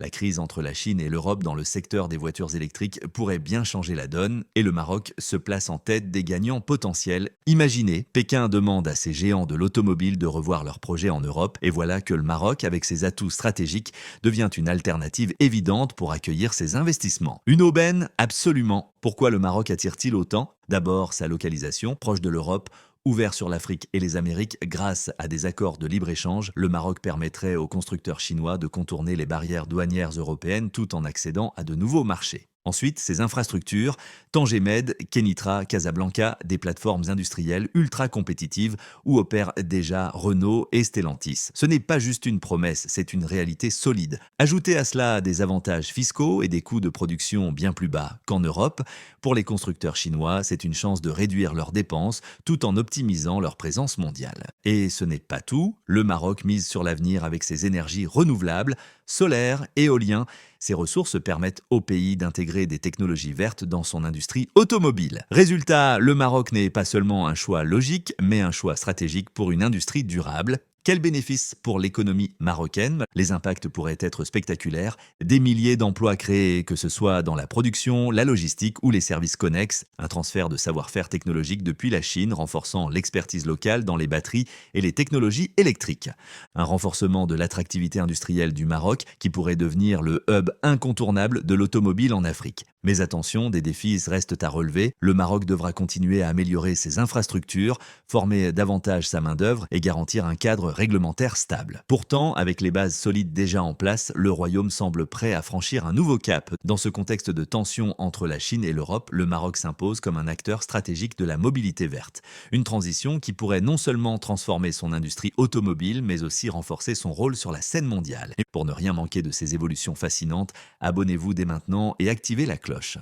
La crise entre la Chine et l'Europe dans le secteur des voitures électriques pourrait bien changer la donne et le Maroc se place en tête des gagnants potentiels. Imaginez, Pékin demande à ces géants de l'automobile de revoir leurs projets en Europe et voilà que le Maroc, avec ses atouts stratégiques, devient une alternative évidente pour accueillir ces investissements. Une aubaine, absolument. Pourquoi le Maroc attire-t-il autant? D'abord, sa localisation, proche de l'Europe. Ouvert sur l'Afrique et les Amériques grâce à des accords de libre-échange, le Maroc permettrait aux constructeurs chinois de contourner les barrières douanières européennes tout en accédant à de nouveaux marchés. Ensuite, ces infrastructures, Tangemed, Kenitra, Casablanca, des plateformes industrielles ultra compétitives où opèrent déjà Renault et Stellantis. Ce n'est pas juste une promesse, c'est une réalité solide. Ajoutez à cela des avantages fiscaux et des coûts de production bien plus bas qu'en Europe. Pour les constructeurs chinois, c'est une chance de réduire leurs dépenses tout en optimisant leur présence mondiale. Et ce n'est pas tout, le Maroc mise sur l'avenir avec ses énergies renouvelables, solaire, éolien. Ces ressources permettent au pays d'intégrer des technologies vertes dans son industrie automobile. Résultat, le Maroc n'est pas seulement un choix logique, mais un choix stratégique pour une industrie durable. Quels bénéfices pour l'économie marocaine? Les impacts pourraient être spectaculaires. Des milliers d'emplois créés, que ce soit dans la production, la logistique ou les services connexes. Un transfert de savoir-faire technologique depuis la Chine, renforçant l'expertise locale dans les batteries et les technologies électriques. Un renforcement de l'attractivité industrielle du Maroc qui pourrait devenir le hub incontournable de l'automobile en Afrique. Mais attention, des défis restent à relever. Le Maroc devra continuer à améliorer ses infrastructures, former davantage sa main-d'œuvre et garantir un cadre réglementaire stable. Pourtant, avec les bases solides déjà en place, le Royaume semble prêt à franchir un nouveau cap. Dans ce contexte de tension entre la Chine et l'Europe, le Maroc s'impose comme un acteur stratégique de la mobilité verte. Une transition qui pourrait non seulement transformer son industrie automobile, mais aussi renforcer son rôle sur la scène mondiale. Et pour ne rien manquer de ces évolutions fascinantes, abonnez-vous dès maintenant et activez la cloche.